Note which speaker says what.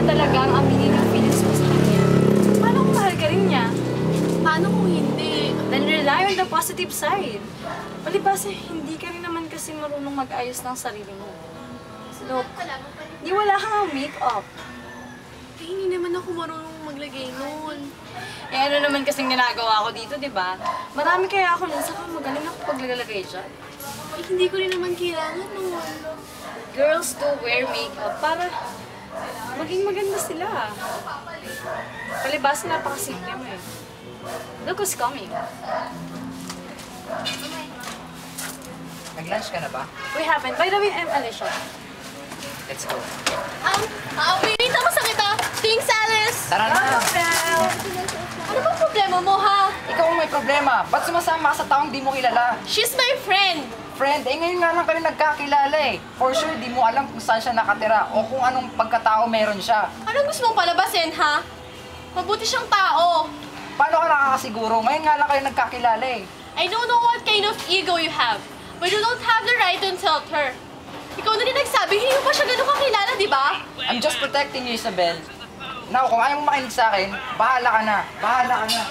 Speaker 1: talagang aminin ang feelings mo sa kanya, paano kung mahal ka rin niya?
Speaker 2: Paano kung hindi?
Speaker 1: Then rely on the positive side. Palibasa, hindi ka rin naman kasi marunong mag-ayos ng sarili mo. Look, di wala kang make-up.
Speaker 2: Eh, hindi naman ako marunong maglagay noon.
Speaker 1: Eh ano naman kasing ginagawa ko dito, di ba? Marami kaya ako nun, saka magaling ako paglalagay dyan.
Speaker 2: Eh, hindi ko rin naman kailangan noon.
Speaker 1: Girls do wear makeup para maging maganda sila. Palibasa, napakasimple mo eh. Look who's coming.
Speaker 3: Nag-lunch ka na ba?
Speaker 1: We haven't. By the way, I'm Alicia.
Speaker 3: Let's go.
Speaker 2: Wait, masakit ah! Thanks, Alice!
Speaker 3: Tara na!
Speaker 2: Ano ba problema mo, ha?
Speaker 3: Ikaw ang may problema. Ba't sumasama ka sa taong di mo kilala?
Speaker 2: She's my friend!
Speaker 3: Friend, ngayon nga lang kayo nagkakilala eh. For sure, di mo alam kung saan siya nakatira o kung anong pagkatao meron siya.
Speaker 2: Anong gusto mong palabasin, ha? Mabuti siyang tao.
Speaker 3: Paano ka nakakasiguro? Ngayon nga lang kayo nagkakilala eh.
Speaker 2: I don't know what kind of ego you have, but you don't have the right to insult her. Ikaw na rin nagsabi, hindi mo pa siya ganun kakilala, di ba?
Speaker 3: I'm just protecting you, Isabel. Now, kung ayaw mo makinig sa akin, bahala ka na. Bahala ka na.